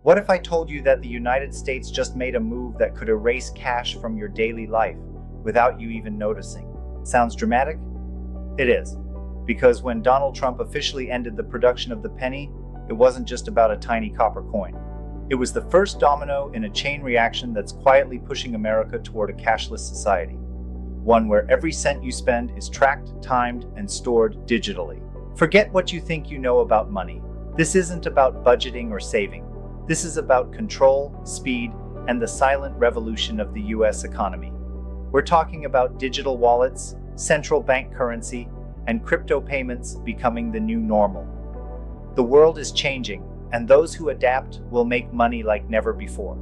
What if I told you that the United States just made a move that could erase cash from your daily life without you even noticing? Sounds dramatic? It is. Because when Donald Trump officially ended the production of the penny, it wasn't just about a tiny copper coin. It was the first domino in a chain reaction that's quietly pushing America toward a cashless society. One where every cent you spend is tracked, timed, and stored digitally. Forget what you think you know about money. This isn't about budgeting or saving. This is about control, speed, and the silent revolution of the US economy. We're talking about digital wallets, central bank currency, and crypto payments becoming the new normal. The world is changing, and those who adapt will make money like never before.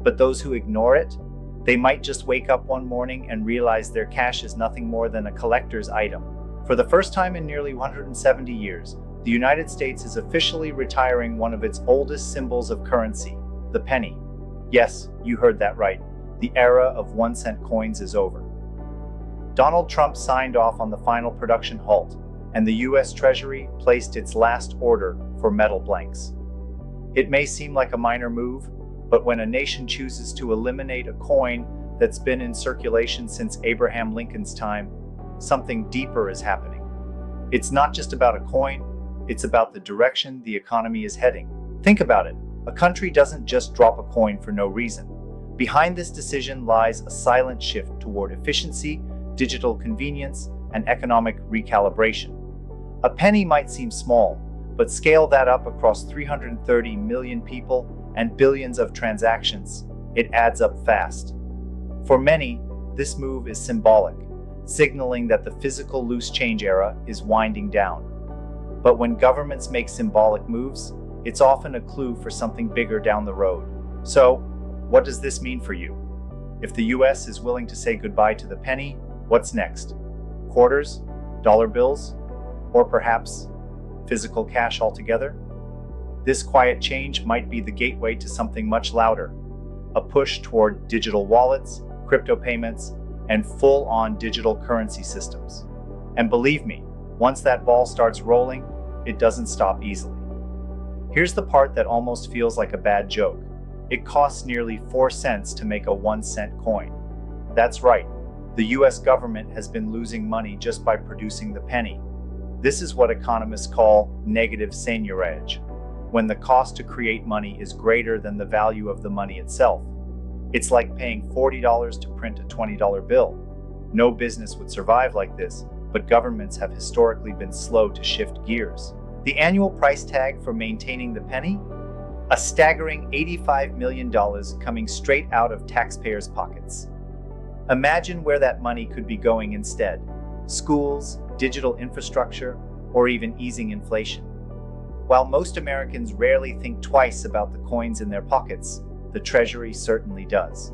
But those who ignore it, they might just wake up one morning and realize their cash is nothing more than a collector's item. For the first time in nearly 170 years, the United States is officially retiring one of its oldest symbols of currency, the penny. Yes, you heard that right. The era of 1-cent coins is over. Donald Trump signed off on the final production halt, and the US Treasury placed its last order for metal blanks. It may seem like a minor move, but when a nation chooses to eliminate a coin that's been in circulation since Abraham Lincoln's time, something deeper is happening. It's not just about a coin, it's about the direction the economy is heading. Think about it. A country doesn't just drop a coin for no reason. Behind this decision lies a silent shift toward efficiency, digital convenience, and economic recalibration. A penny might seem small, but scale that up across 330 million people and billions of transactions, it adds up fast. For many, this move is symbolic, signaling that the physical loose change era is winding down. But when governments make symbolic moves, it's often a clue for something bigger down the road. So, what does this mean for you? If the US is willing to say goodbye to the penny, what's next? Quarters? Dollar bills? Or perhaps physical cash altogether? This quiet change might be the gateway to something much louder, a push toward digital wallets, crypto payments, and full-on digital currency systems. And believe me, once that ball starts rolling, it doesn't stop easily. Here's the part that almost feels like a bad joke. It costs nearly 4 cents to make a 1-cent coin. That's right, the US government has been losing money just by producing the penny. This is what economists call negative seigniorage, when the cost to create money is greater than the value of the money itself. It's like paying $40 to print a $20 bill. No business would survive like this, but governments have historically been slow to shift gears. The annual price tag for maintaining the penny? A staggering $85 million coming straight out of taxpayers' pockets. Imagine where that money could be going instead. Schools, digital infrastructure, or even easing inflation. While most Americans rarely think twice about the coins in their pockets, the Treasury certainly does.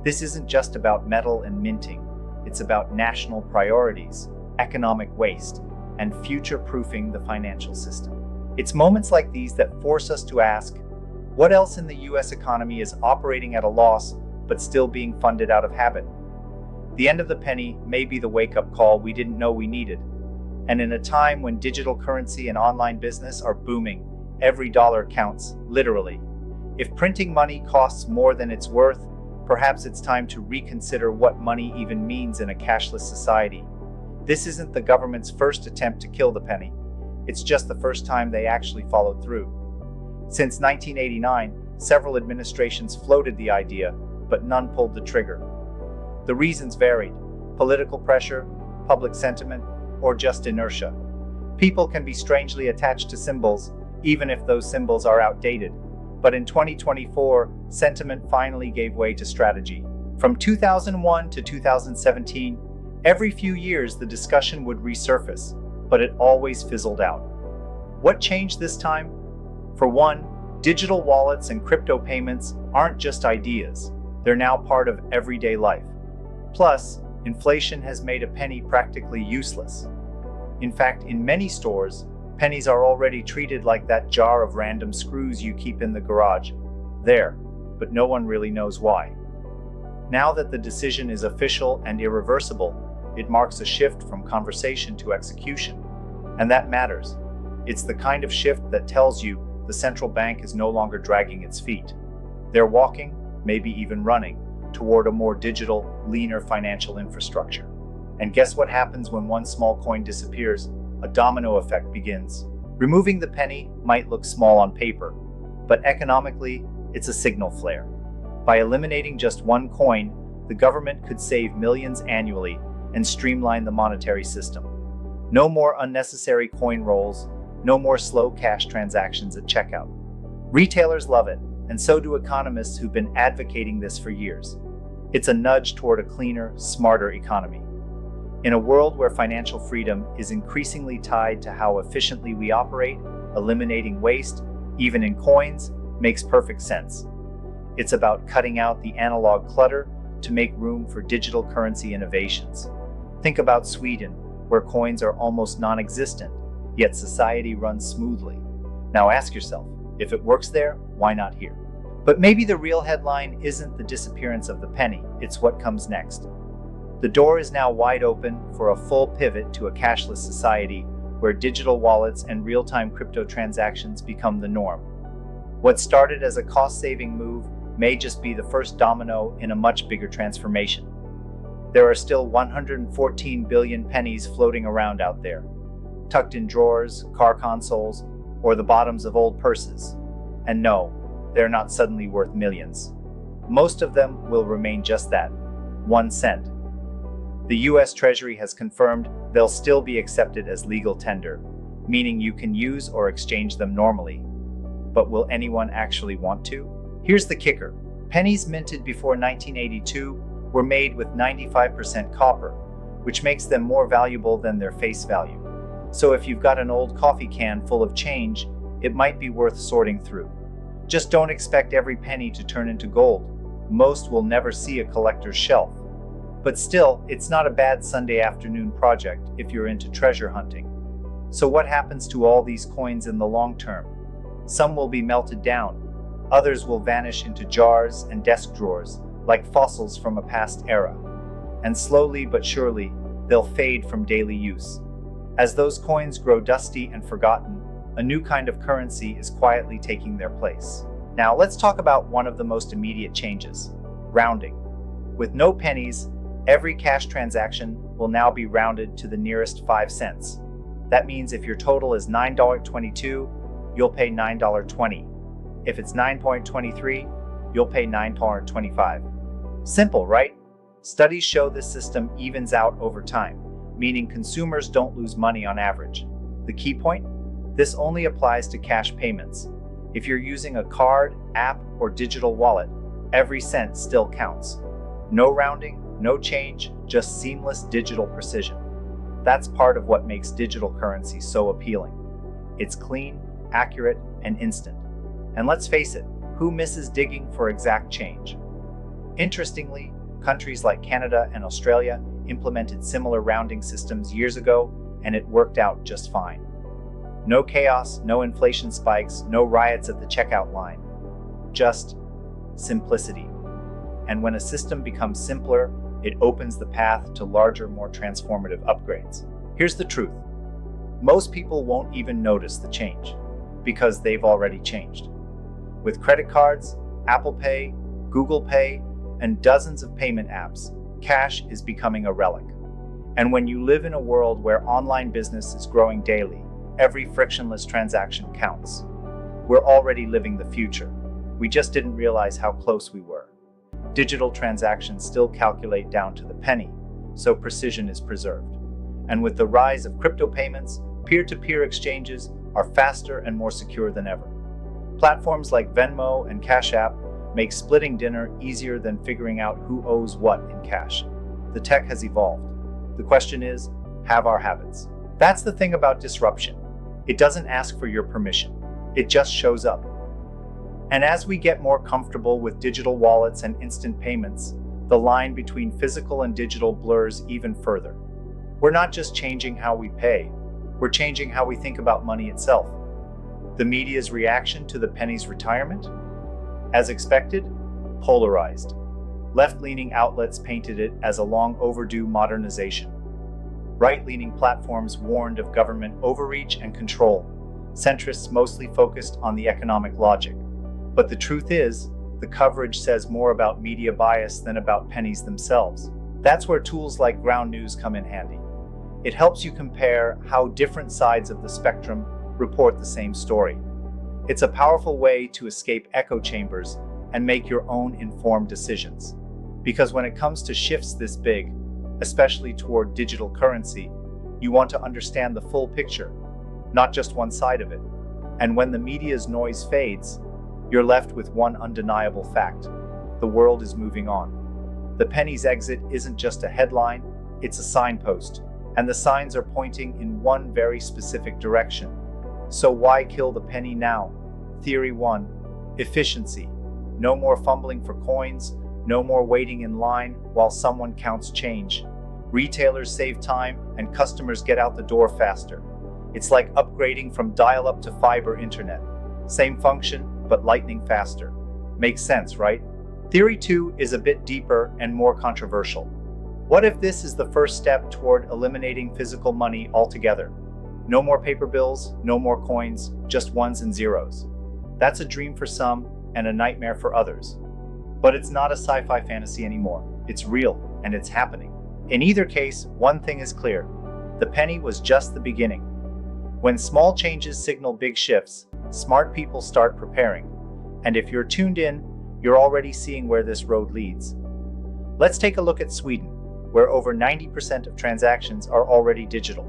This isn't just about metal and minting, it's about national priorities, economic waste, and future-proofing the financial system. It's moments like these that force us to ask, what else in the US economy is operating at a loss but still being funded out of habit? The end of the penny may be the wake-up call we didn't know we needed. And in a time when digital currency and online business are booming, every dollar counts, literally. If printing money costs more than it's worth, perhaps it's time to reconsider what money even means in a cashless society. This isn't the government's first attempt to kill the penny. It's just the first time they actually followed through. Since 1989, several administrations floated the idea, but none pulled the trigger. The reasons varied: political pressure, public sentiment, or just inertia. People can be strangely attached to symbols, even if those symbols are outdated. But in 2024, sentiment finally gave way to strategy. From 2001 to 2017, every few years the discussion would resurface, but it always fizzled out. What changed this time? For one, digital wallets and crypto payments aren't just ideas. They're now part of everyday life. Plus, inflation has made a penny practically useless. In fact, in many stores, pennies are already treated like that jar of random screws you keep in the garage. There, but no one really knows why. Now that the decision is official and irreversible, it marks a shift from conversation to execution. And that matters. It's the kind of shift that tells you the the central bank is no longer dragging its feet. They're walking, maybe even running, toward a more digital, leaner financial infrastructure. And guess what happens when one small coin disappears? A domino effect begins. Removing the penny might look small on paper, but economically, it's a signal flare. By eliminating just one coin, the government could save millions annually and streamline the monetary system. No more unnecessary coin rolls, no more slow cash transactions at checkout. Retailers love it, and so do economists who've been advocating this for years. It's a nudge toward a cleaner, smarter economy. In a world where financial freedom is increasingly tied to how efficiently we operate, eliminating waste, even in coins, makes perfect sense. It's about cutting out the analog clutter to make room for digital currency innovations. Think about Sweden, where coins are almost non-existent, yet society runs smoothly. Now ask yourself, if it works there, why not here? But maybe the real headline isn't the disappearance of the penny, it's what comes next. The door is now wide open for a full pivot to a cashless society where digital wallets and real-time crypto transactions become the norm. What started as a cost-saving move may just be the first domino in a much bigger transformation. There are still 114 billion pennies floating around out there, tucked in drawers, car consoles, or the bottoms of old purses. And no, they're not suddenly worth millions. Most of them will remain just that, 1 cent. The US Treasury has confirmed they'll still be accepted as legal tender, meaning you can use or exchange them normally. But will anyone actually want to? Here's the kicker. Pennies minted before 1982 were made with 95% copper, which makes them more valuable than their face value. So if you've got an old coffee can full of change, it might be worth sorting through. Just don't expect every penny to turn into gold. Most will never see a collector's shelf. But still, it's not a bad Sunday afternoon project if you're into treasure hunting. So what happens to all these coins in the long term? Some will be melted down. Others will vanish into jars and desk drawers, like fossils from a past era. And slowly but surely, they'll fade from daily use. As those coins grow dusty and forgotten, a new kind of currency is quietly taking their place. Now let's talk about one of the most immediate changes: rounding. With no pennies, every cash transaction will now be rounded to the nearest 5 cents. That means if your total is $9.22, you'll pay $9.20. If it's 9.23, you'll pay $9.25. Simple, right? Studies show this system evens out over time, meaning consumers don't lose money on average. The key point? This only applies to cash payments. If you're using a card, app, or digital wallet, every cent still counts. No rounding, no change, just seamless digital precision. That's part of what makes digital currency so appealing. It's clean, accurate, and instant. And let's face it, who misses digging for exact change? Interestingly, countries like Canada and Australia implemented similar rounding systems years ago, and it worked out just fine. No chaos, no inflation spikes, no riots at the checkout line. Just simplicity. And when a system becomes simpler, it opens the path to larger, more transformative upgrades. Here's the truth. Most people won't even notice the change, because they've already changed. With credit cards, Apple Pay, Google Pay, and dozens of payment apps, cash is becoming a relic. And when you live in a world where online business is growing daily, every frictionless transaction counts. We're already living the future. We just didn't realize how close we were. Digital transactions still calculate down to the penny, so precision is preserved. And with the rise of crypto payments, peer-to-peer exchanges are faster and more secure than ever. Platforms like Venmo and Cash App make splitting dinner easier than figuring out who owes what in cash. The tech has evolved. The question is, have our habits? That's the thing about disruption. It doesn't ask for your permission. It just shows up. And as we get more comfortable with digital wallets and instant payments, the line between physical and digital blurs even further. We're not just changing how we pay, we're changing how we think about money itself. The media's reaction to the penny's retirement? As expected, polarized. Left-leaning outlets painted it as a long overdue modernization. Right-leaning platforms warned of government overreach and control. centrists mostly focused on the economic logic. But the truth is, the coverage says more about media bias than about pennies themselves. That's where tools like ground news come in handy. It helps you compare how different sides of the spectrum report the same story. It's a powerful way to escape echo chambers and make your own informed decisions. Because when it comes to shifts this big, especially toward digital currency, you want to understand the full picture, not just one side of it. And when the media's noise fades, you're left with one undeniable fact: the world is moving on. The penny's exit isn't just a headline, it's a signpost, and the signs are pointing in one very specific direction. So why kill the penny now? Theory 1: efficiency. No more fumbling for coins, no more waiting in line while someone counts change. Retailers save time and customers get out the door faster. It's like upgrading from dial-up to fiber internet. Same function, but lightning faster. Makes sense, right? Theory 2 is a bit deeper and more controversial. What if this is the first step toward eliminating physical money altogether? No more paper bills, no more coins, just ones and zeros. That's a dream for some and a nightmare for others. But it's not a sci-fi fantasy anymore. It's real, and it's happening. In either case, one thing is clear: the penny was just the beginning. When small changes signal big shifts, smart people start preparing. And if you're tuned in, you're already seeing where this road leads. Let's take a look at Sweden, where over 90% of transactions are already digital.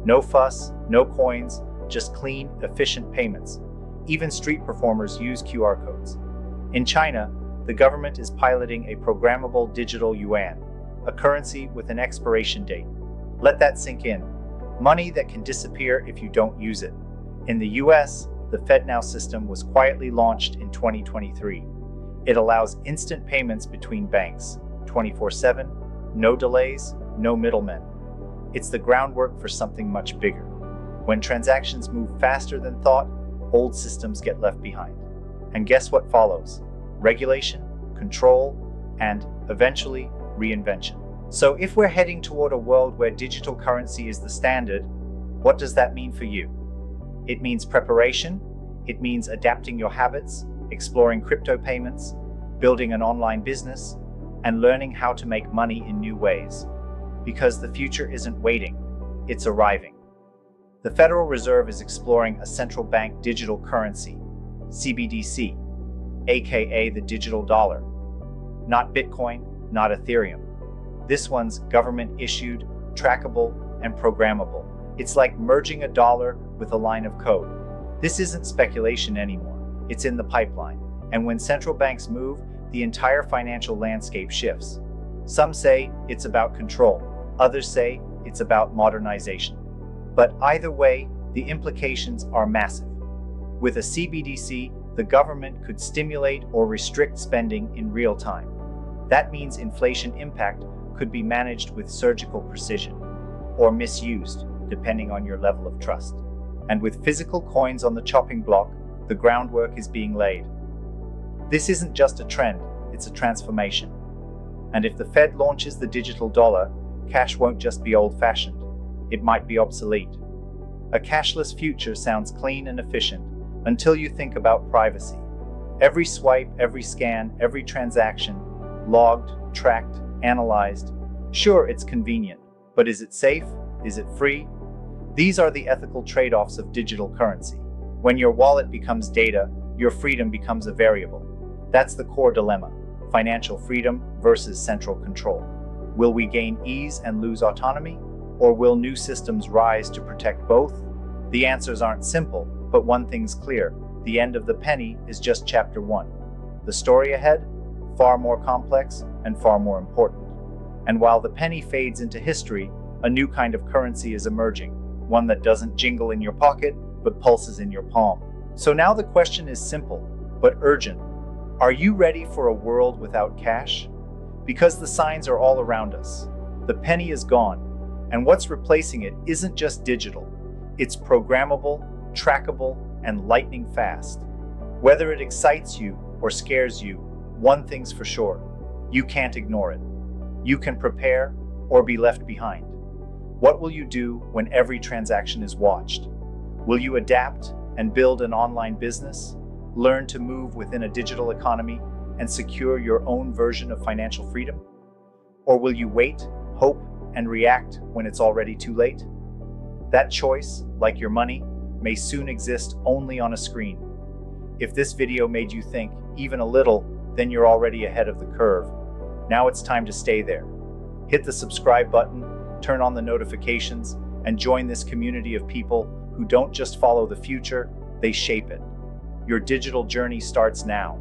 No fuss, no coins, just clean, efficient payments. Even street performers use QR codes. In China, the government is piloting a programmable digital yuan, a currency with an expiration date. Let that sink in. Money that can disappear if you don't use it. In the US, the FedNow system was quietly launched in 2023. It allows instant payments between banks, 24/7, no delays, no middlemen. It's the groundwork for something much bigger. When transactions move faster than thought, old systems get left behind. And guess what follows? Regulation, control, and, eventually, reinvention. So if we're heading toward a world where digital currency is the standard, what does that mean for you? It means preparation. It means adapting your habits, exploring crypto payments, building an online business, and learning how to make money in new ways. Because the future isn't waiting, it's arriving. The Federal Reserve is exploring a central bank digital currency, CBDC, aka the digital dollar. Not Bitcoin, not Ethereum. This one's government-issued, trackable, and programmable. It's like merging a dollar with a line of code. This isn't speculation anymore. It's in the pipeline. And when central banks move, the entire financial landscape shifts. Some say it's about control. Others say it's about modernization. But either way, the implications are massive. With a CBDC, the government could stimulate or restrict spending in real time. That means inflation impact could be managed with surgical precision, or misused, depending on your level of trust. And with physical coins on the chopping block, the groundwork is being laid. This isn't just a trend, it's a transformation. And if the Fed launches the digital dollar, cash won't just be old-fashioned, it might be obsolete. A cashless future sounds clean and efficient until you think about privacy. Every swipe, every scan, every transaction, logged, tracked, analyzed. Sure, it's convenient, but is it safe? Is it free? These are the ethical trade-offs of digital currency. When your wallet becomes data, your freedom becomes a variable. That's the core dilemma: financial freedom versus central control. Will we gain ease and lose autonomy? Or will new systems rise to protect both? The answers aren't simple, but one thing's clear: the end of the penny is just chapter 1. The story ahead? Far more complex and far more important. And while the penny fades into history, a new kind of currency is emerging, one that doesn't jingle in your pocket, but pulses in your palm. So now the question is simple, but urgent. Are you ready for a world without cash? Because the signs are all around us. The penny is gone, and what's replacing it isn't just digital. It's programmable, trackable, and lightning fast. Whether it excites you or scares you, one thing's for sure: you can't ignore it. You can prepare or be left behind. What will you do when every transaction is watched? Will you adapt, and build an online business, learn to move within a digital economy, and secure your own version of financial freedom? Or will you wait, hope, and react when it's already too late? That choice, like your money, may soon exist only on a screen. If this video made you think even a little, then you're already ahead of the curve. Now it's time to stay there. Hit the subscribe button, turn on the notifications, and join this community of people who don't just follow the future, they shape it. Your digital journey starts now.